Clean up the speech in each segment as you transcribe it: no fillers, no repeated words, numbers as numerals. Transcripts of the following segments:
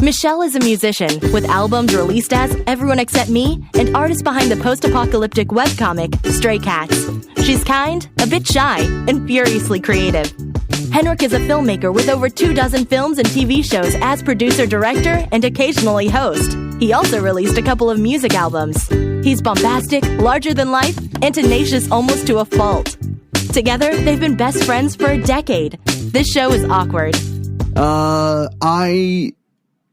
Michelle is a musician with albums released as Everyone Except Me and artist behind the post-apocalyptic webcomic Stray Cats. She's kind, a bit shy, and furiously creative. Henrik is a filmmaker with over 24 films and TV shows as producer, director, and occasionally host. He also released a couple of music albums. He's bombastic, larger than life, and tenacious almost to a fault. Together, they've been best friends for a decade. This show is awkward.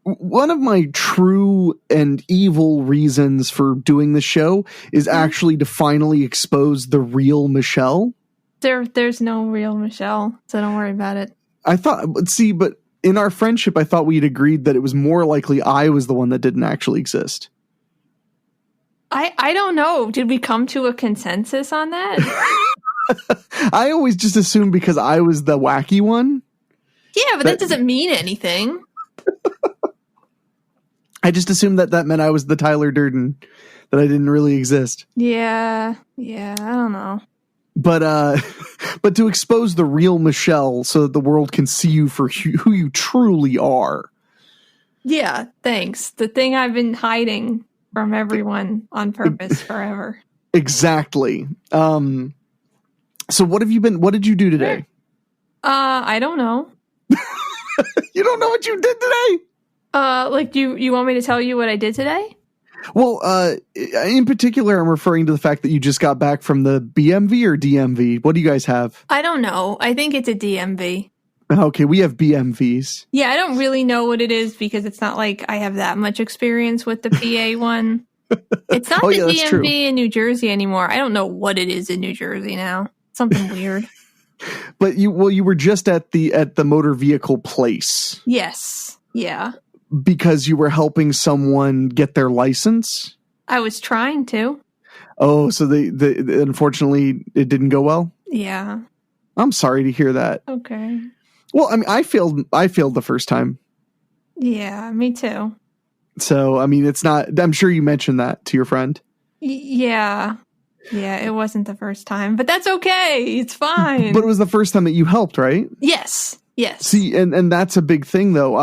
One of my true and evil reasons for doing the show is actually to finally expose the real Michelle. There's no real Michelle, so don't worry about it. But in our friendship, I thought we'd agreed that it was more likely I was the one that didn't actually exist. I don't know. Did we come to a consensus on that? I always just assumed because I was the wacky one. Yeah, but that doesn't mean anything. I just assumed that meant I was the Tyler Durden, that I didn't really exist. Yeah, I don't know. But to expose the real Michelle so that the world can see you for who you truly are. Yeah, thanks. The thing I've been hiding from everyone on purpose forever. Exactly. So what did you do today? I don't know. You don't know what you did today? You want me to tell you what I did today? Well, in particular, I'm referring to the fact that you just got back from the BMV or DMV. What do you guys have? I don't know. I think it's a DMV. Okay, we have BMVs. Yeah, I don't really know what it is because it's not like I have that much experience with the PA one. It's not the DMV in New Jersey anymore. I don't know what it is in New Jersey now. Something weird. But you were just at the motor vehicle place. Yes. Yeah. Because you were helping someone get their license? I was trying to. Oh, so they unfortunately it didn't go well? Yeah. I'm sorry to hear that. Okay. Well, I mean, I failed the first time. Yeah, me too. So, I mean, it's not, I'm sure you mentioned that to your friend. Yeah. Yeah, it wasn't the first time, but that's okay. It's fine. But it was the first time that you helped, right? Yes. See, and that's a big thing though.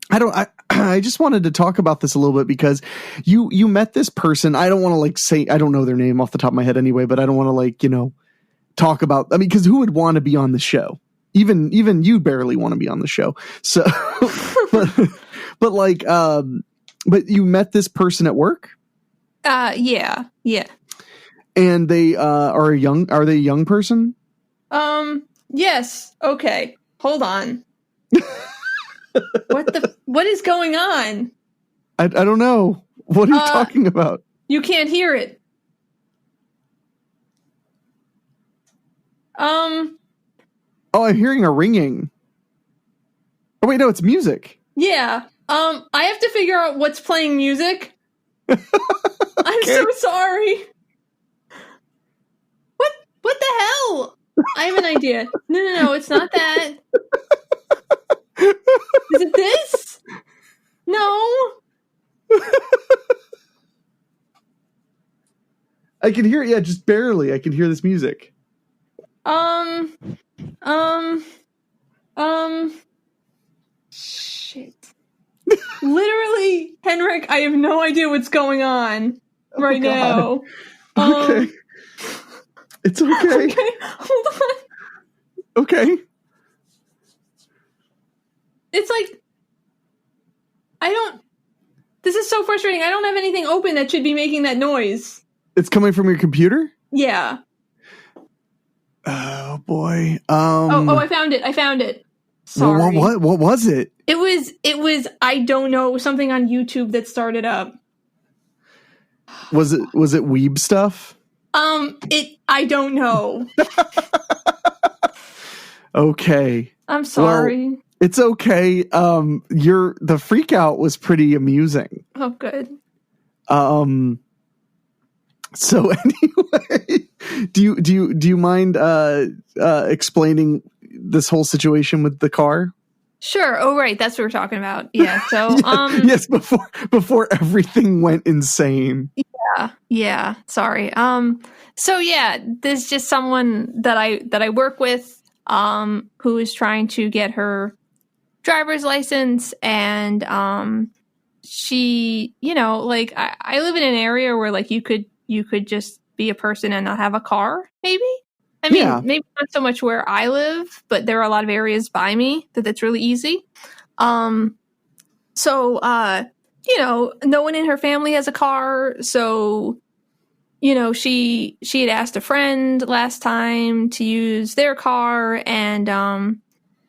I just wanted to talk about this a little bit because you met this person. I don't want to say, I don't know their name off the top of my head anyway, but I don't want to talk about, I mean, because who would want to be on the show? Even you barely want to be on the show. So, but you met this person at work? Yeah. And they are they a young person? Yes. Okay. Hold on. What is going on? I don't know. What are you talking about? You can't hear it. Oh, I'm hearing a ringing. Oh wait, no, it's music. Yeah. I have to figure out what's playing music. I'm so sorry. What the hell? I have an idea. No, it's not that. Is it this? No. I can hear it, yeah, just barely. I can hear this music. Shit. Literally, Henrik, I have no idea what's going on right now. Okay. It's okay. Okay, hold on. Okay. It's like, this is so frustrating. I don't have anything open that should be making that noise. It's coming from your computer? Yeah. Oh boy. I found it. Sorry. What was it? It was I don't know, something on YouTube that started up. Was it weeb stuff? I don't know. Okay. I'm sorry. Well, it's okay. The freak out was pretty amusing. Oh, good. So anyway, do you mind explaining this whole situation with the car? Sure. Oh, right. That's what we're talking about. Yeah. So, yes, before everything went insane. Yeah. Sorry. So yeah, there's just someone that I work with, who is trying to get her driver's license, and she, like I live in an area where like you could just be a person and not have a car, maybe. I mean, maybe not so much where I live, but there are a lot of areas by me that's really easy. So no one in her family has a car, so she had asked a friend last time to use their car, and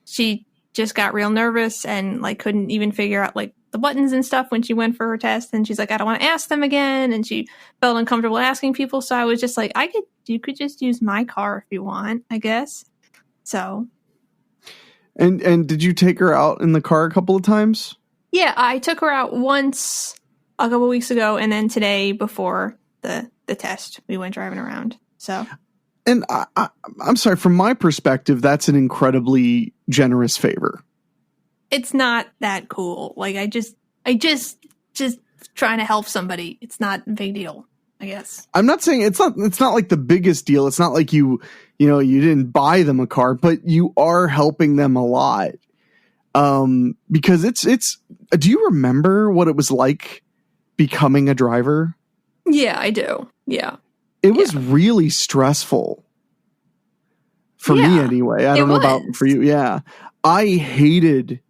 she just got real nervous and like couldn't even figure out like the buttons and stuff when she went for her test, and she's like, I don't want to ask them again, and she felt uncomfortable asking people. So I was just like, you could just use my car if you want, I guess. So and did you take her out in the car a couple of times? Yeah, I took her out once a couple of weeks ago, and then today before the test we went driving around. So, and I'm sorry, from my perspective, that's an incredibly generous favor. It's not that cool. Like I just trying to help somebody. It's not a big deal, I guess. I'm not saying it's not like the biggest deal. It's not like you didn't buy them a car, but you are helping them a lot. Because it's do you remember what it was like becoming a driver? Yeah, I do. Yeah. It was really stressful for me anyway. I don't know about for you. Yeah. I hated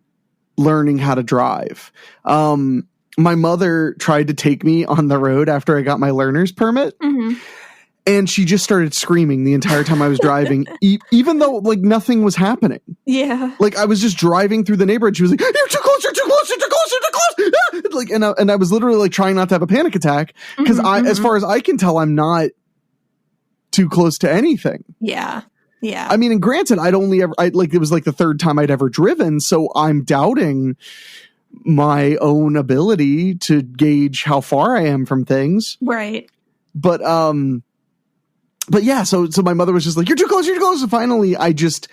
learning how to drive. My mother tried to take me on the road after I got my learner's permit. Mm-hmm. And she just started screaming the entire time I was driving, even though like nothing was happening. Yeah. Like I was just driving through the neighborhood. She was like, "You're too close, you're too close, you're too close, you're too close." Ah! Like, and I was literally like trying not to have a panic attack because as far as I can tell, I'm not too close to anything. Yeah. Yeah. I mean, and granted, it was like the third time I'd ever driven. So I'm doubting my own ability to gauge how far I am from things. Right. But yeah, so my mother was just like, you're too close. And finally, I just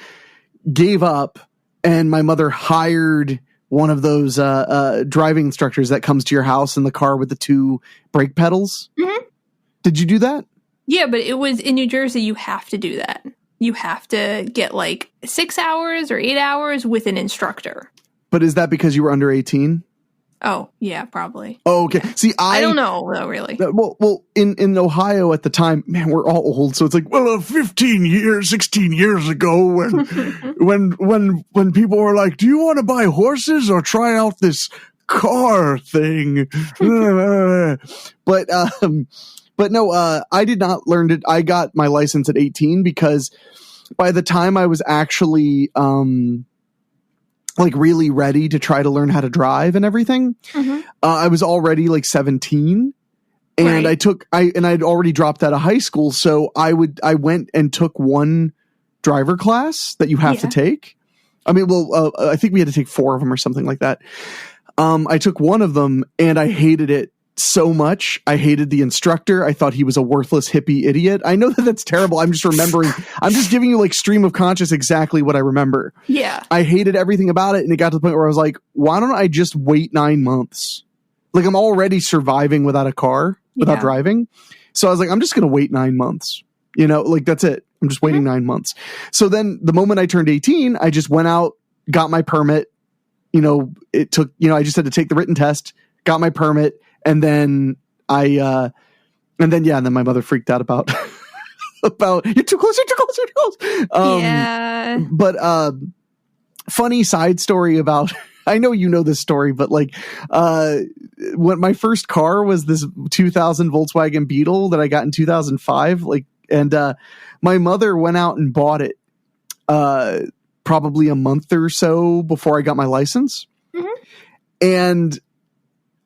gave up, and my mother hired one of those driving instructors that comes to your house in the car with the 2 brake pedals. Mm-hmm. Did you do that? Yeah, but it was in New Jersey. You have to do that. You have to get like 6 hours or 8 hours with an instructor. But is that because you were under 18? Oh, yeah, probably. Oh, okay. Yeah. See, I don't know, though, really. Well, in Ohio at the time, man, we're all old. So it's like, 16 years ago when people were like, do you want to buy horses or try out this car thing? But no, I did not learn it. I got my license at 18 because by the time I was actually, like really ready to try to learn how to drive and everything. Mm-hmm. I was already like 17 and right. I'd already dropped out of high school. So I went and took one driver class that you have to take. I mean, I think we had to take 4 of them or something like that. I took one of them and I hated it so much. I hated the instructor. I thought he was a worthless hippie idiot. I know that that's terrible. I'm just remembering. I'm just giving you like stream of conscious exactly what I remember. Yeah. I hated everything about it. And it got to the point where I was like, why don't I just wait 9 months? Like I'm already surviving without a car, without driving. So I was like, I'm just going to wait 9 months. Like that's it. I'm just waiting 9 months. So then the moment I turned 18, I just went out, got my permit. It took, I just had to take the written test, got my permit. And then and then my mother freaked out about you're too close. Yeah. But funny side story about, I know you know this story, but like when my first car was this 2000 Volkswagen Beetle that I got in 2005, like, and my mother went out and bought it probably a month or so before I got my license. Mm-hmm. And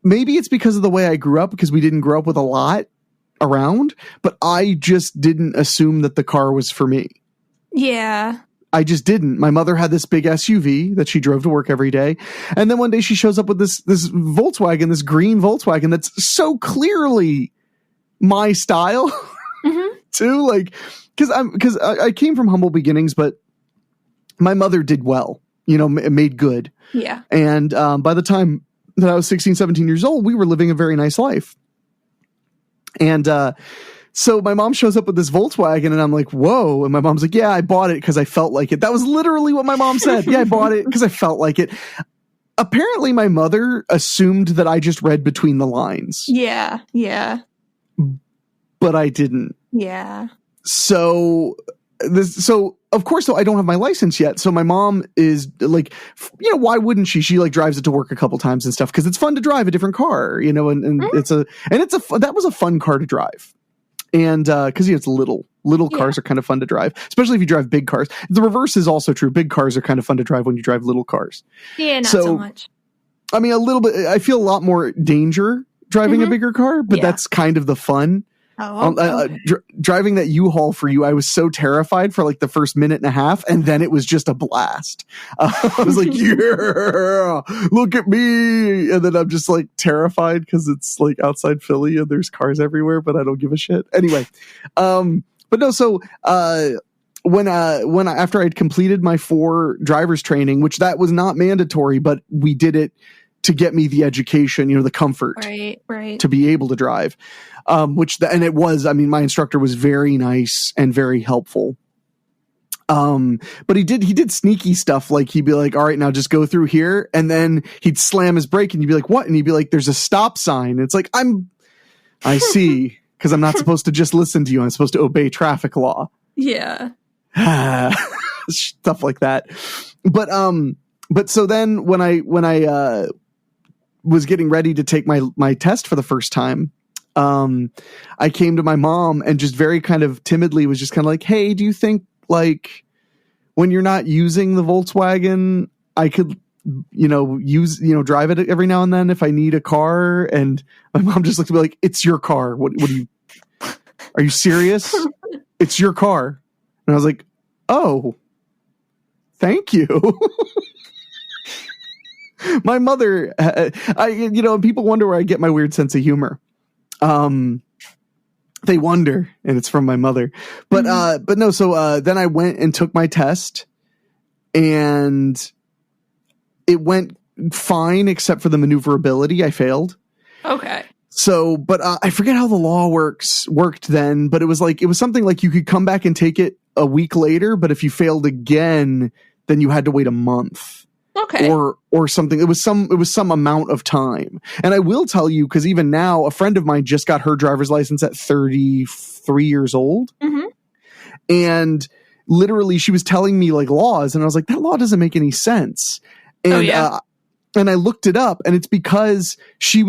maybe it's because of the way I grew up, because we didn't grow up with a lot around, but I just didn't assume that the car was for me. Yeah. I just didn't. My mother had this big SUV that she drove to work every day. And then one day she shows up with this Volkswagen, this green Volkswagen that's so clearly my style too. Like, because I came from humble beginnings, but my mother did well, made good. Yeah. And by the time that I was 16, 17 years old, we were living a very nice life. And So my mom shows up with this Volkswagen and I'm like, whoa. And my mom's like, yeah, I bought it because I felt like it. That was literally what my mom said. Yeah, I bought it because I felt like it. Apparently my mother assumed that I just read between the lines. Yeah. But I didn't. Yeah. So of course, though, I don't have my license yet. So my mom is like, why wouldn't she? She like drives it to work a couple times and stuff because it's fun to drive a different car, and that was a fun car to drive. And because it's little cars are kind of fun to drive, especially if you drive big cars. The reverse is also true. Big cars are kind of fun to drive when you drive little cars. Yeah, not so much. I mean, a little bit. I feel a lot more danger driving a bigger car, but that's kind of the fun. Driving that U-Haul for you, I was so terrified for like the first minute and a half, and then it was just a blast. I was like, yeah, look at me. And then I'm just like terrified because it's like outside Philly and there's cars everywhere, but I don't give a shit. Anyway, but no, so after I'd completed my 4 driver's training, which that was not mandatory, but we did it to get me the education, the comfort right. to be able to drive. My instructor was very nice and very helpful. But he did sneaky stuff. Like he'd be like, all right, now just go through here. And then he'd slam his brake and you'd be like, what? And he'd be like, there's a stop sign. It's like, I see. Cause I'm not supposed to just listen to you. I'm supposed to obey traffic law. Yeah. Stuff like that. But so then when I was getting ready to take my test for the first time, I came to my mom and just very kind of timidly was just kind of like, hey, do you think like when you're not using the Volkswagen, I could, drive it every now and then if I need a car? And my mom just looked at me like, it's your car. Are you serious? It's your car. And I was like, oh, thank you. My mother, people wonder where I get my weird sense of humor. They wonder, and it's from my mother. But no. So then I went and took my test, and it went fine except for the maneuverability. I failed. Okay. So, but I forget how the law worked then. But it was something like you could come back and take it a week later, but if you failed again, then you had to wait a month. Okay. Or something. It was some amount of time. And I will tell you, because even now, a friend of mine just got her driver's license at 33 years old. Mm-hmm. And literally she was telling me like laws, and I was like, that law doesn't make any sense. And and I looked it up, and it's because she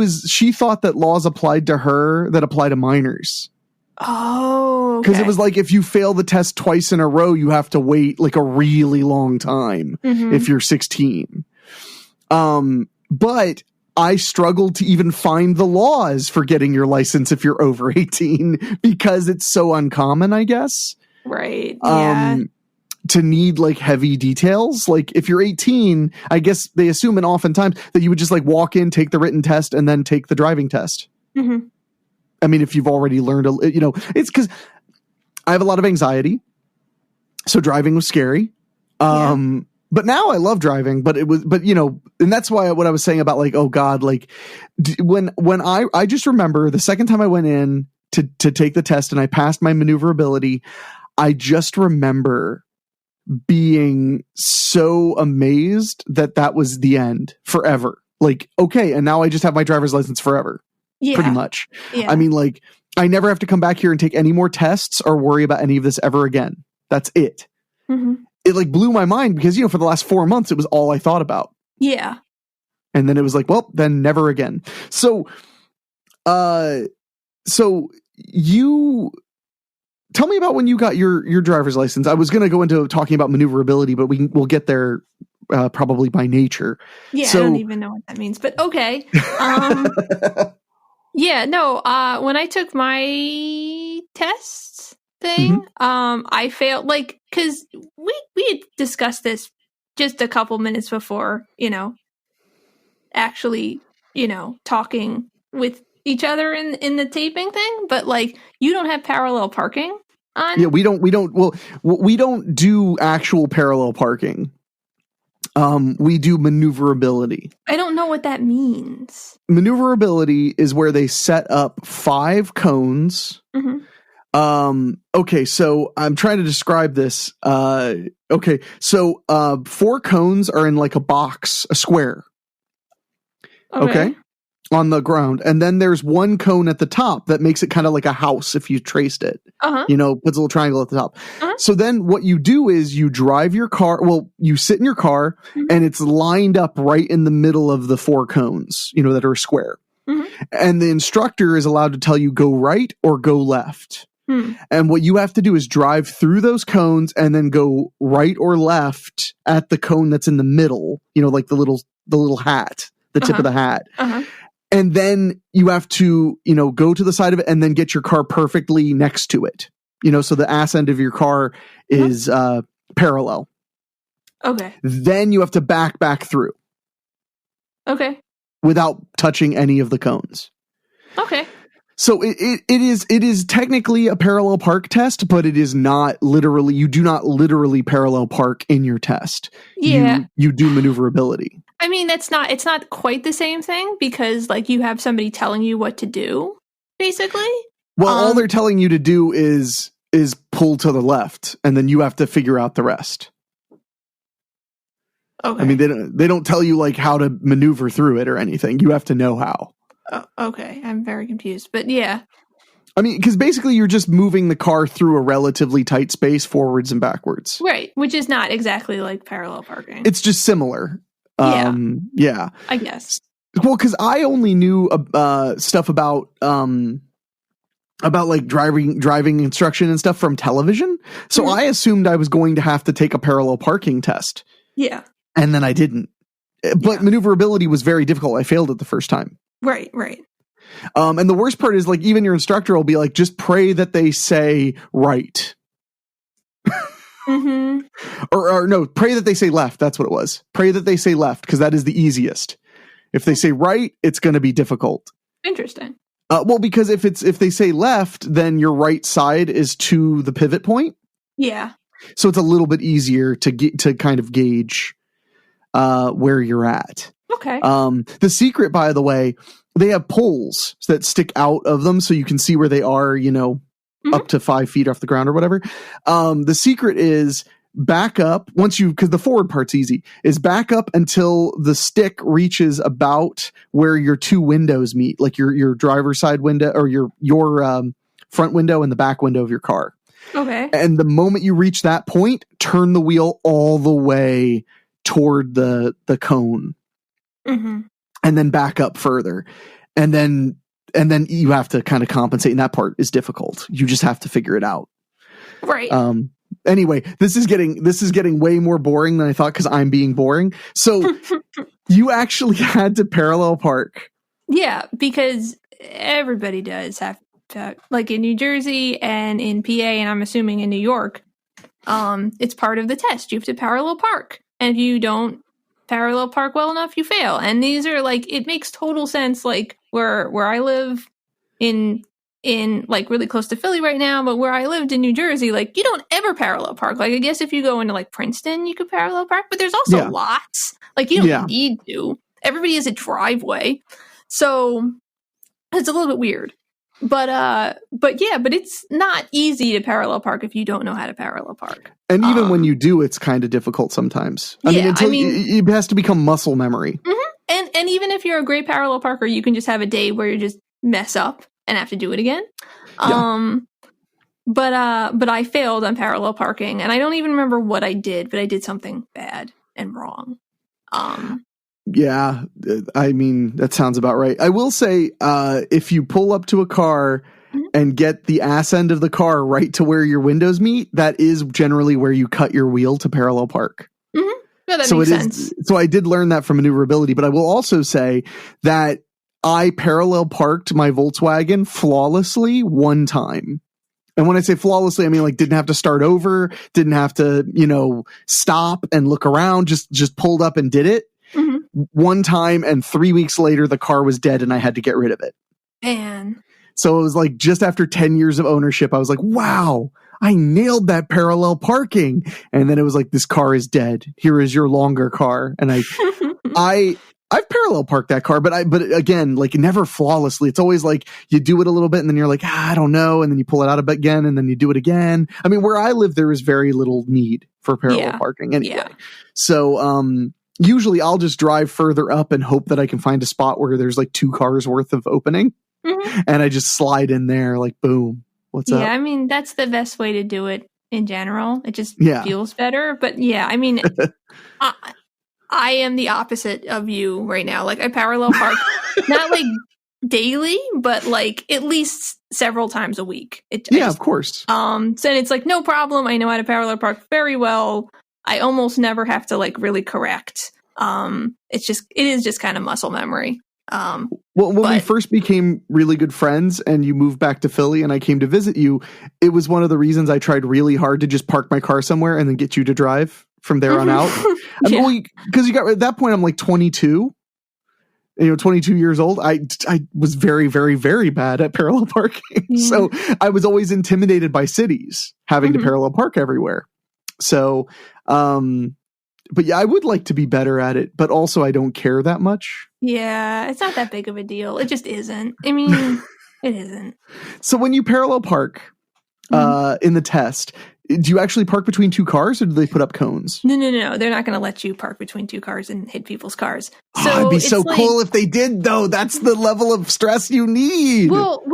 thought that laws applied to her that apply to minors. Oh, okay. Because it was like if you fail the test twice in a row, you have to wait like a really long time if you're 16. But I struggled to even find the laws for getting your license if you're over 18 because it's so uncommon, I guess. Right. Yeah. To need like heavy details. Like if you're 18, I guess they assume and oftentimes that you would just like walk in, take the written test, and then take the driving test. Mm-hmm. I mean, if you've already learned, it's because I have a lot of anxiety. So driving was scary. But now I love driving, and that's why what I was saying about like, oh God, like when I just remember the second time I went in to take the test and I passed my maneuverability, I just remember being so amazed that was the end forever. Like, okay. And now I just have my driver's license forever. Yeah. Pretty much. Yeah. I mean, like, I never have to come back here and take any more tests or worry about any of this ever again. That's it. Mm-hmm. It like blew my mind because, for the last 4 months, it was all I thought about. Yeah. And then it was like, well, then never again. So you tell me about when you got your driver's license. I was going to go into talking about maneuverability, but we'll get there probably by nature. Yeah. I don't even know what that means, but okay. Yeah, no, when I took my test thing, I failed, like, because we had discussed this just a couple minutes before, actually, talking with each other in the taping thing, but, like, you don't have parallel parking on? Yeah, we don't do actual parallel parking. We do maneuverability. I don't know what that means. Maneuverability is where they set up 5 cones Okay, so I'm trying to describe this. Okay, so 4 cones are in like a box, a square. Okay. On the ground. And then there's 1 cone at the top that makes it kind of like a house if you traced it. You know, puts a little triangle at the top. So then what you do is you drive your car, well, you sit in your car and it's lined up right in the middle of the 4 cones, you know, that are square. And the instructor is allowed to tell you go right or go left. And what you have to do is drive through those cones and then go right or left at the cone that's in the middle, you know, like the little hat, the tip of the hat. And then you have to, you know, go to the side of it and then get your car perfectly next to it. You know, so the ass end of your car is parallel. Okay. Then you have to back through. Okay. Without touching any of the cones. Okay. So it is technically a parallel park test, but it is not literally, you do not literally parallel park in your test. Yeah. You do maneuverability. I mean, it's not quite the same thing because like you have somebody telling you what to do, basically. Well, all they're telling you to do is pull to the left and then you have to figure out the rest. Okay. I mean, they don't tell you like how to maneuver through it or anything. You have to know how. Okay, I'm very confused, but yeah. I mean, because basically you're just moving the car through a relatively tight space forwards and backwards. Right, which is not exactly like parallel parking. It's just similar. Yeah. I guess. Well, because I only knew stuff about like driving instruction and stuff from television. So I assumed I was going to have to take a parallel parking test. Yeah. And then I didn't. But maneuverability was very difficult. I failed it the first time. Right. And the worst part is like even your instructor will be like, just pray that they say right. or no, pray that they say left. That's what it was. Pray that they say left because that is the easiest. If they say right, it's going to be difficult. Interesting. Well, because if they say left, then your right side is to the pivot point. Yeah. So it's a little bit easier to kind of gauge where you're at. Okay. The secret, by the way, they have poles that stick out of them so you can see where they are, you know, up to 5 feet off the ground or whatever. The secret is back up because the forward part's easy, is back up until the stick reaches about where your 2 windows meet, like your driver's side window or your front window and the back window of your car. Okay. And the moment you reach that point, turn the wheel all the way toward the cone. And then back up further. And then you have to kind of compensate, and that part is difficult. You just have to figure it out. Right. Anyway, this is getting way more boring than I thought because I'm being boring. So you actually had to parallel park. Yeah, because everybody does have to, like in New Jersey and in PA, and I'm assuming in New York, it's part of the test. You have to parallel park. And if you don't parallel park well enough, you fail. And these are like, it makes total sense, like where I live in like really close to Philly right now, but where I lived in New Jersey, like you don't ever parallel park. Like I guess if you go into like Princeton, you could parallel park, but there's also lots. Like you don't need to. Everybody has a driveway. So it's a little bit weird. But it's not easy to parallel park if you don't know how to parallel park. And even when you do, it's kind of difficult sometimes. It has to become muscle memory. And even if you're a great parallel parker, you can just have a day where you just mess up and have to do it again. But I failed on parallel parking, and I don't even remember what I did, but I did something bad and wrong. Yeah, I mean, that sounds about right. I will say, if you pull up to a car and get the ass end of the car right to where your windows meet, that is generally where you cut your wheel to parallel park. Yeah, that makes sense. So I did learn that from maneuverability, but I will also say that I parallel parked my Volkswagen flawlessly one time. And when I say flawlessly, I mean like didn't have to start over, didn't have to, stop and look around, just pulled up and did it. One time, and 3 weeks later the car was dead and I had to get rid of it. Man. So it was like just after 10 years of ownership, I was like, wow, I nailed that parallel parking. And then it was like, this car is dead. Here is your longer car. And I I've parallel parked that car, but again, like never flawlessly. It's always like you do it a little bit and then you're like, I don't know. And then you pull it out a bit again and then you do it again. I mean, where I live, there is very little need for parallel parking anyway. Yeah. So, usually I'll just drive further up and hope that I can find a spot where there's like 2 cars worth of opening. Mm-hmm. And I just slide in there like, boom, what's up? Yeah. I mean, that's the best way to do it in general. It just feels better. But yeah, I mean, I am the opposite of you right now. Like I parallel park, not like daily, but like at least several times a week. Of course. So it's like no problem. I know how to parallel park very well. I almost never have to like really correct. It is just kind of muscle memory. When we first became really good friends and you moved back to Philly and I came to visit you, it was one of the reasons I tried really hard to just park my car somewhere and then get you to drive from there on out. Because you got at that point, I'm like 22, 22 years old. I was very, very, very bad at parallel parking. So I was always intimidated by cities having to parallel park everywhere. So, but yeah, I would like to be better at it, but also I don't care that much. Yeah, it's not that big of a deal. It just isn't. I mean, it isn't. So when you parallel park in the test, do you actually park between 2 cars or do they put up cones? No. They're not going to let you park between 2 cars and hit people's cars. So it'd be so cool if they did, though. That's the level of stress you need. Well,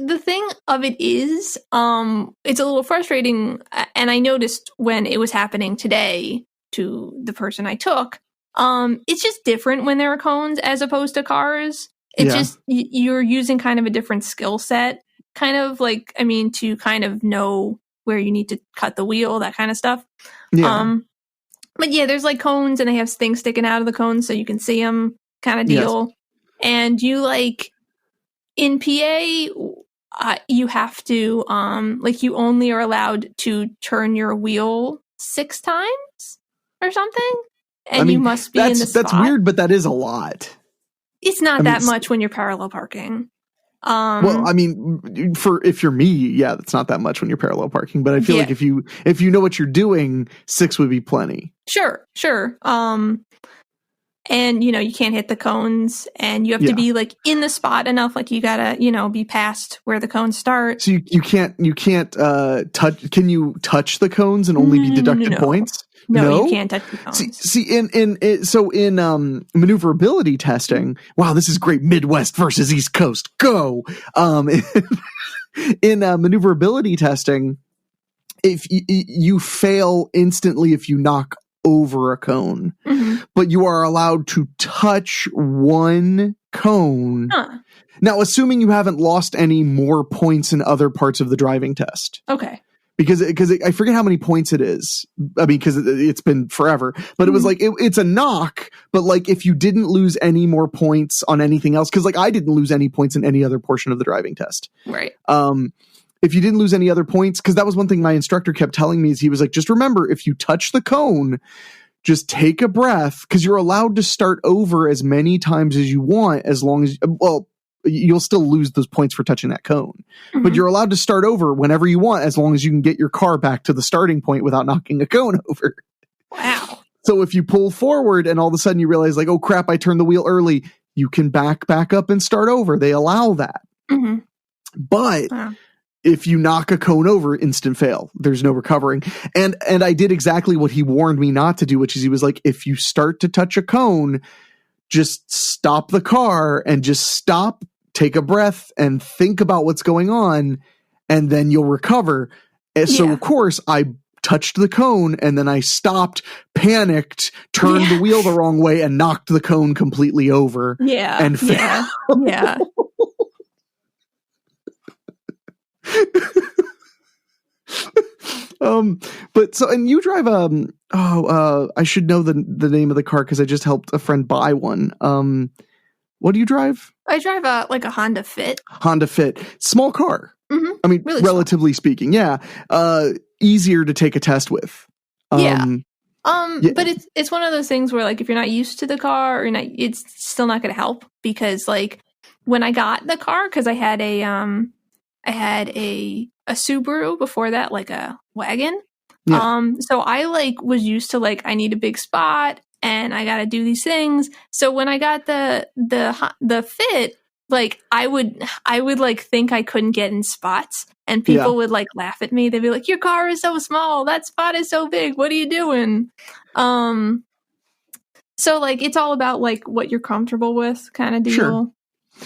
the thing of it is, it's a little frustrating. And I noticed when it was happening today to the person I took, it's just different when there are cones as opposed to cars. It's just, you're using kind of a different skill set, kind of like, I mean, to kind of know where you need to cut the wheel, that kind of stuff. Yeah. But yeah, there's like cones and they have things sticking out of the cones so you can see them kind of deal. Yes. And you like in PA, you have to, like you only are allowed to turn your wheel 6 times or something. And you must be in the spot. That's weird, but that is a lot. It's not that much when you're parallel parking. Well, I mean, if you're me, yeah, that's not that much when you're parallel parking. But I feel like if you know what you're doing, 6 would be plenty. Sure. And you can't hit the cones, and you have to be like in the spot enough. Like you gotta, be past where the cones start. So you can't touch. Can you touch the cones and only be deducted points? No, you can't touch the cones. See, in maneuverability testing, wow, this is great. Midwest versus East Coast, go. In maneuverability testing, if you fail instantly if you knock over a cone, but you are allowed to touch 1 cone. Now, assuming you haven't lost any more points in other parts of the driving test. Okay. Because I forget how many points it is. I mean, because it's been forever. But it was like, it's a knock. But like, if you didn't lose any more points on anything else, because like I didn't lose any points in any other portion of the driving test. Right. If you didn't lose any other points, because that was one thing my instructor kept telling me is he was like, just remember, if you touch the cone, just take a breath, because you're allowed to start over as many times as you want, as long as, you'll still lose those points for touching that cone. But you're allowed to start over whenever you want, as long as you can get your car back to the starting point without knocking a cone over. Wow. So if you pull forward and all of a sudden you realize like, oh crap, I turned the wheel early, you can back up and start over. They allow that. But if you knock a cone over, instant fail. There's no recovering. And I did exactly what he warned me not to do, which is he was like, if you start to touch a cone, just stop the car and just stop, take a breath and think about what's going on, and then you'll recover. And so of course I touched the cone and then I stopped, panicked, turned the wheel the wrong way and knocked the cone completely over. And fell. Yeah. But so, and you drive, I should know the name of the car because I just helped a friend buy one. What do you drive? I drive a Honda Fit. Honda Fit. Small car. I mean, really relatively speaking. Yeah. Easier to take a test with. But it's one of those things where like, if you're not used to the car it's still not going to help, because like when I got the car, cause I had a Subaru before that, like a wagon. So I like was used to like, I need a big spot. and I got to do these things. So when I got the Fit, like I would like think I couldn't get in spots, and people would like laugh at me. They'd be like, "Your car is so small. That spot is so big. What are you doing?" So like it's all about like what you're comfortable with, kind of deal. Sure.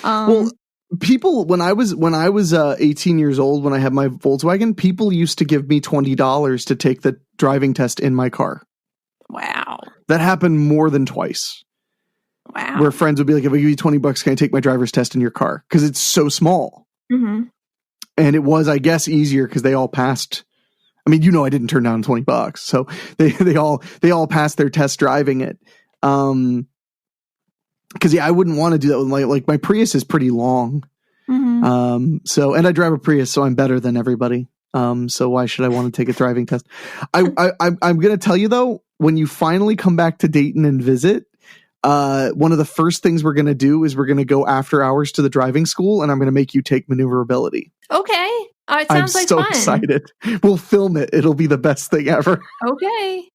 Well, people when I was 18 years old, when I had my Volkswagen, people used to give me $20 to take the driving test in my car. Wow. That happened more than twice. Wow. Where friends would be like, if I give you $20, can I take my driver's test in your car? Because it's so small. Mm-hmm. And it was, I guess, easier because they all passed. I mean, I didn't turn down $20, so they all passed their test driving it. Because I wouldn't want to do that with like my Prius is pretty long. Mm-hmm. So, and I drive a Prius, so I'm better than everybody. So why should I want to take a driving test? I'm going to tell you though, when you finally come back to Dayton and visit, one of the first things we're going to do is we're going to go after hours to the driving school, and I'm going to make you take maneuverability. Okay. It sounds like so fun. Excited. We'll film it. It'll be the best thing ever. Okay.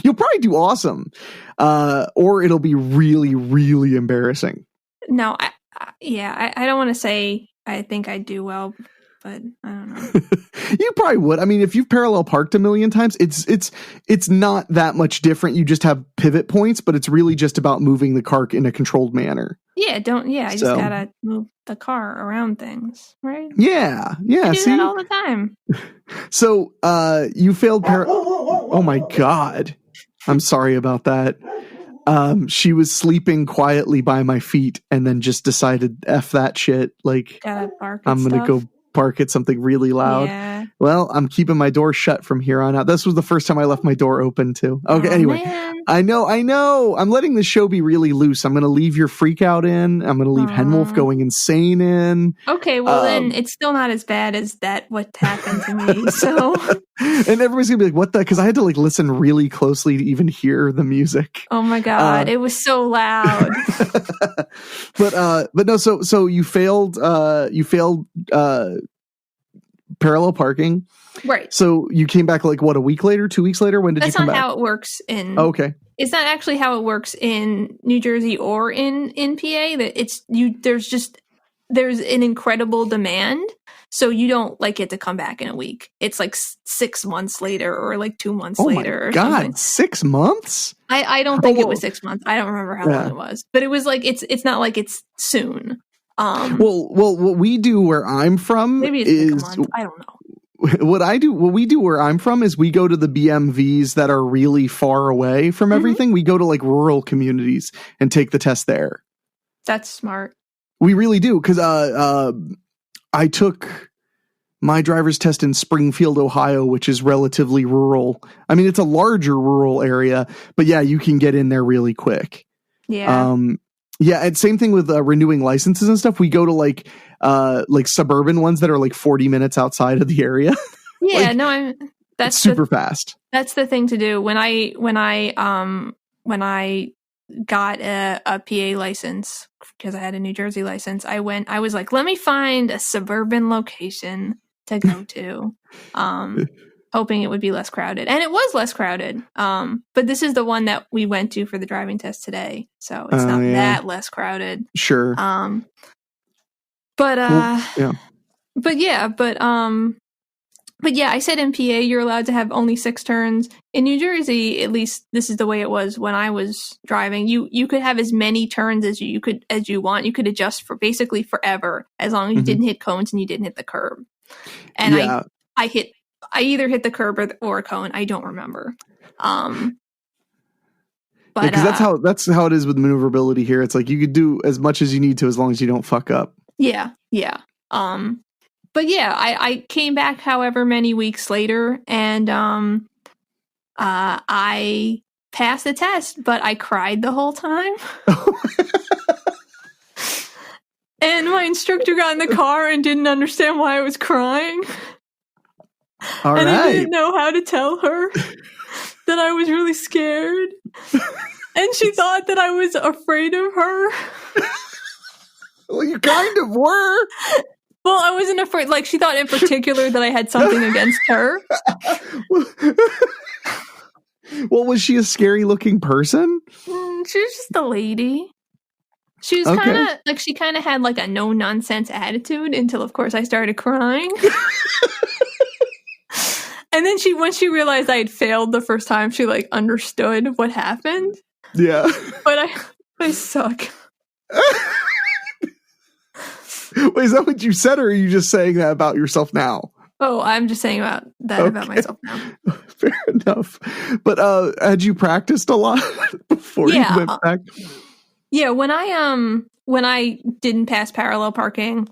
You'll probably do awesome. Or it'll be really, really embarrassing. No, I don't want to say I think I do well, but I don't know. You probably would. I mean, if you've parallel parked a million times, it's not that much different. You just have pivot points, but it's really just about moving the car in a controlled manner. Yeah, I just gotta move the car around things, right? Yeah. I do that all the time. So, you failed oh my God. I'm sorry about that. She was sleeping quietly by my feet and then just decided F that shit. Like, I'm going to go bark at something really loud. Yeah. Well, I'm keeping my door shut from here on out. This was the first time I left my door open too. Okay. Anyway, man. I know. I'm letting the show be really loose. I'm going to leave your freak out in. I'm going to leave Henwolf going insane in. Okay. Well, then it's still not as bad as what happened to me. So, and everybody's going to be like, what the, cause I had to like listen really closely to even hear the music. Oh my God. It was so loud. But no, so you failed parallel parking. Right. So you came back like what, a week later, 2 weeks later? When did you come back? That's not how it works in. Oh, okay. It's not actually how it works in New Jersey or in PA. That there's an incredible demand. So you don't like get to come back in a week. It's like 6 months later or like 2 months later. Oh my God, something. 6 months? I don't think it was 6 months. I don't remember how long it was, but it was like, it's not like it's soon. Well, what we do where I'm from maybe it's like a month. I don't know. What we do where I'm from is we go to the BMVs that are really far away from everything. We go to like rural communities and take the test there. That's smart. We really do. Cause, I took my driver's test in Springfield, Ohio, which is relatively rural. I mean, it's a larger rural area, but yeah, you can get in there really quick. Yeah. Yeah, and same thing with renewing licenses and stuff. We go to like suburban ones that are like 40 minutes outside of the area. Yeah, that's super fast. That's the thing to do. When I got a PA license, because I had a New Jersey license, I was like, let me find a suburban location to go to, hoping it would be less crowded. And it was less crowded. But this is the one that we went to for the driving test today. So it's not that less crowded. Sure. But I said in PA, you're allowed to have only 6 turns. In New Jersey, at least this is the way it was when I was driving. You could have as many turns as you want. You could adjust for basically forever, as long as you didn't hit cones and you didn't hit the curb. And I either hit the curb or a cone. I don't remember. But because that's how it is with maneuverability here. It's like you could do as much as you need to as long as you don't fuck up. Yeah. But yeah, I came back however many weeks later, and I passed the test, but I cried the whole time. And my instructor got in the car and didn't understand why I was crying. All right. I didn't know how to tell her that I was really scared. And she thought that I was afraid of her. Well, you kind of were. Well, I wasn't afraid. Like, she thought in particular that I had something against her. Well, was she a scary looking person? She was just a lady. She was she kind of had like a no nonsense attitude until, of course, I started crying. And then once she realized I had failed the first time, she like understood what happened. Yeah. But I suck. Wait, is that what you said, or are you just saying that about yourself now? Oh, I'm just saying about myself now. Fair enough. But had you practiced a lot before you went back? Yeah, when I didn't pass parallel parking,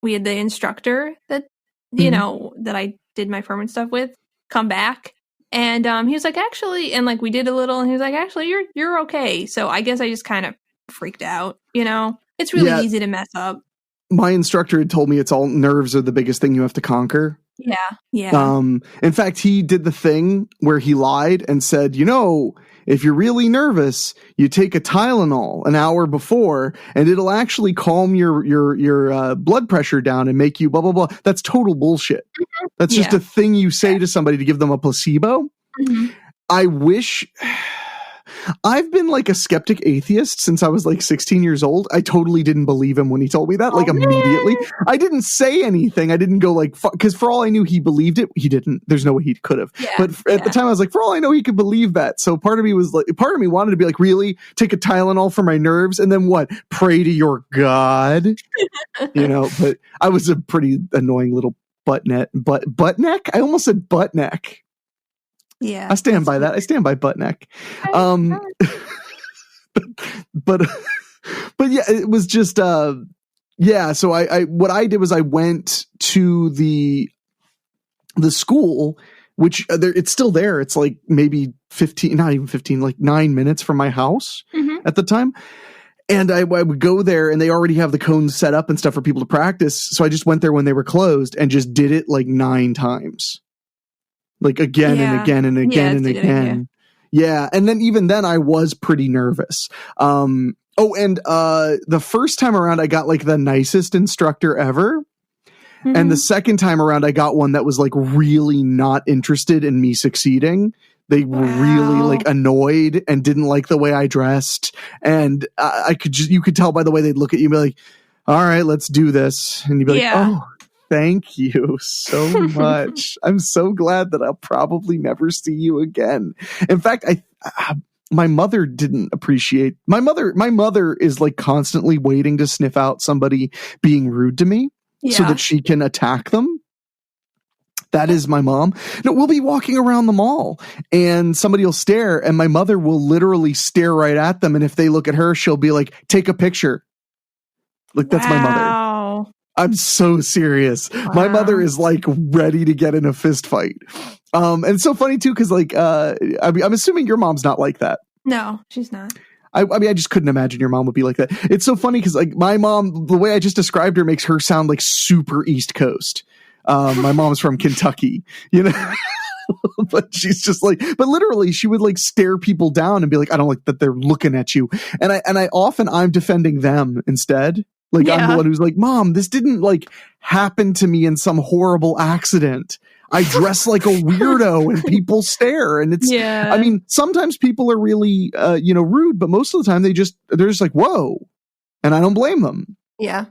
we had the instructor that that I did my permit stuff with come back, and he was like, actually, and like we did a little, and he was like, actually, you're okay. So I guess I just kind of freaked out. It's really easy to mess up. My instructor had told me it's all nerves are the biggest thing you have to conquer. Yeah. In fact, he did the thing where he lied and said, if you're really nervous, you take a Tylenol an hour before, and it'll actually calm your blood pressure down and make you blah, blah, blah. That's total bullshit. That's just a thing you say to somebody to give them a placebo. Mm-hmm. I wish... I've been like a skeptic atheist since I was like 16 years old. I totally didn't believe him when he told me that, immediately. I didn't say anything. I didn't go like, because for all I knew he believed it. He didn't. There's no way he could have. Yeah, but at the time I was like, for all I know, he could believe that. So part of me wanted to be like, really? Take a Tylenol for my nerves? And then what? Pray to your God? But I was a pretty annoying little butt neck. I almost said butt neck. Yeah, I stand by that. I stand by butt neck. But yeah, it was just So I what I did was I went to the school, which it's still there. It's like maybe 15, not even 15, like 9 minutes from my house at the time. And I would go there, and they already have the cones set up and stuff for people to practice. So I just went there when they were closed and just did it like 9 times. Like again and again and again and again. Yeah. And then even then I was pretty nervous. The first time around I got like the nicest instructor ever. Mm-hmm. And the second time around I got one that was like really not interested in me succeeding. They were really like annoyed and didn't like the way I dressed. And you could tell by the way they'd look at you and be like, all right, let's do this. And you'd be like, oh, thank you so much. I'm so glad that I'll probably never see you again. In fact, my mother didn't appreciate my mother is like constantly waiting to sniff out somebody being rude to me so that she can attack them. That is my mom. No, we'll be walking around the mall and somebody will stare, and my mother will literally stare right at them. And if they look at her, she'll be like, take a picture. Like, that's my mother. I'm so serious. Wow. My mother is like ready to get in a fist fight. And it's so funny too, because like I'm assuming your mom's not like that. No, she's not. I mean, I just couldn't imagine your mom would be like that. It's so funny because like my mom, the way I just described her makes her sound like super East Coast. My mom's from Kentucky, but she's just like, but literally she would like stare people down and be like, I don't like that they're looking at you. And I'm defending them instead. Like I'm the one who's like, Mom, this didn't like happen to me in some horrible accident. I dress like a weirdo and people stare, and it's, I mean, sometimes people are really, rude, but most of the time they're just like, whoa. And I don't blame them. Yeah.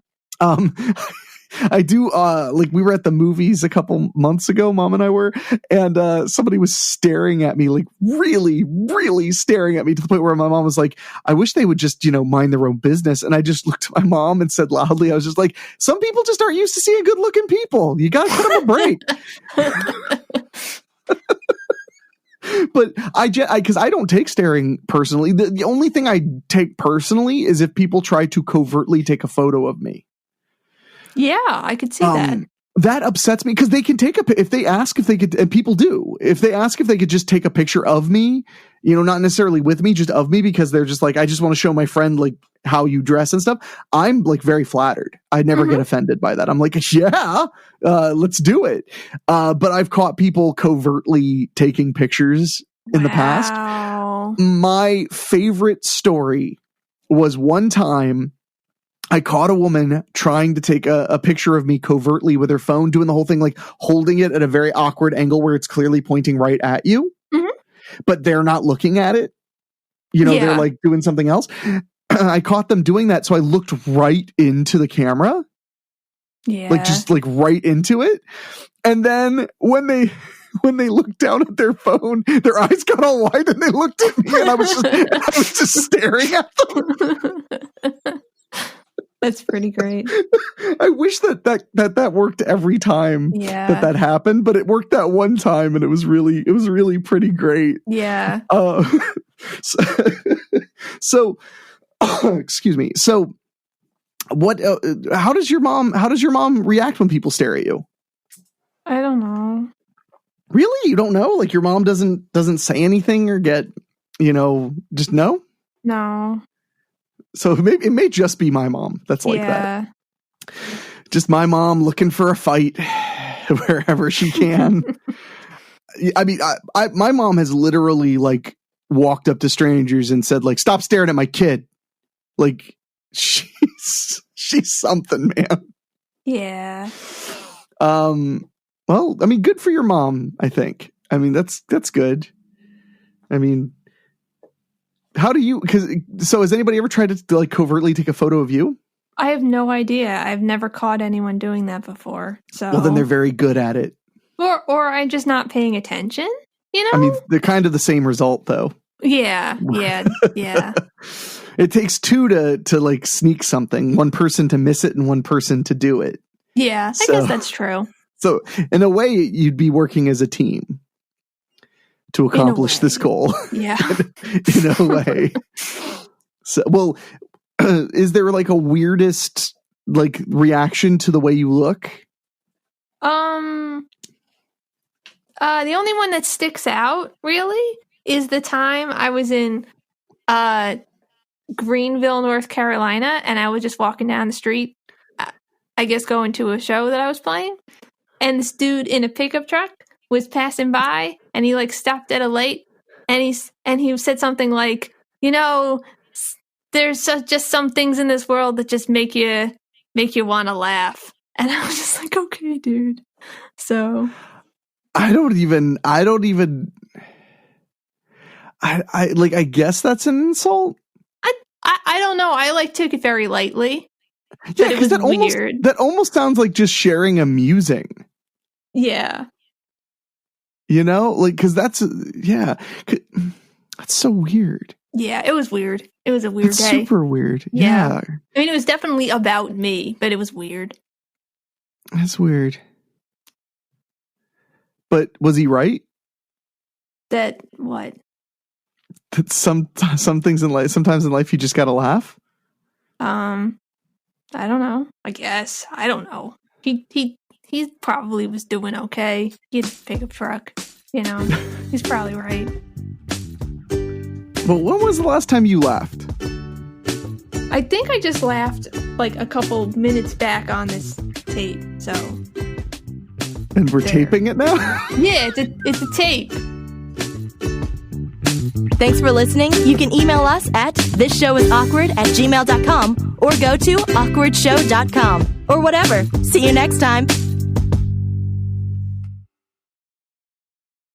I do, like we were at the movies a couple months ago, Mom and I were, and somebody was staring at me, like really, really staring at me to the point where my mom was like, I wish they would just, mind their own business. And I just looked at my mom and said loudly, I was just like, some people just aren't used to seeing good looking people. You got to put them a break. But because I don't take staring personally. The only thing I take personally is if people try to covertly take a photo of me. Yeah, I could see that. That upsets me because they can if they ask if they could, and people do, if they ask if they could just take a picture of me, not necessarily with me, just of me, because they're just like, I just want to show my friend like how you dress and stuff. I'm like very flattered. I never get offended by that. I'm like, let's do it. But I've caught people covertly taking pictures in the past. My favorite story was one time I caught a woman trying to take a picture of me covertly with her phone, doing the whole thing, like holding it at a very awkward angle where it's clearly pointing right at you. Mm-hmm. but they're not looking at it. You know, they're like doing something else. I caught them doing that. So I looked right into the camera. Yeah. Like just like right into it. And then when they looked down at their phone, their eyes got all wide and they looked at me and I was just staring at them. That's pretty great. I wish that worked every time that happened, but it worked that one time and it was really pretty great. Yeah. So excuse me. So what how does your mom react when people stare at you? I don't know. Really? You don't know? Like your mom doesn't say anything or get, just no? No. So it may just be my mom that's like that. Just my mom looking for a fight wherever she can. I mean, my mom has literally like walked up to strangers and said like, "Stop staring at my kid." Like she's something, man. Yeah. Well, I mean, good for your mom, I think. I mean, that's good. I mean, so has anybody ever tried to like covertly take a photo of you? I have no idea. I've never caught anyone doing that before. So well, then they're very good at it. Or I'm just not paying attention, you know? I mean, they're kind of the same result though. Yeah. It takes two to like sneak something, one person to miss it and one person to do it. Yeah, I guess that's true. So in a way, you'd be working as a team to accomplish this goal. Yeah. in a way. So, well, is there like a weirdest like reaction to the way you look? The only one that sticks out really is the time I was in Greenville, North Carolina, and I was just walking down the street, I guess going to a show that I was playing, and this dude in a pickup truck was passing by, and he like stopped at a light, and he said something like, there's just some things in this world that just make you want to laugh, and I was just like, okay, dude. So I guess that's an insult. I don't know. I like took it very lightly. Yeah, because that almost sounds like just sharing amusing. Yeah. Because that's so weird. Yeah, it was weird. It was a weird day. Super weird. Yeah. I mean, it was definitely about me, but it was weird. That's weird. But was he right? That what? That some things in life, sometimes in life, you just gotta laugh. I don't know. I guess I don't know. He probably was doing okay. He had a pickup truck. He's probably right. But when was the last time you laughed? I think I just laughed like a couple minutes back on this tape. So. And we're taping it now? Yeah, it's a tape. Thanks for listening. You can email us at thisshowis awkward@gmail.com or go to awkwardshow.com or whatever. See you next time.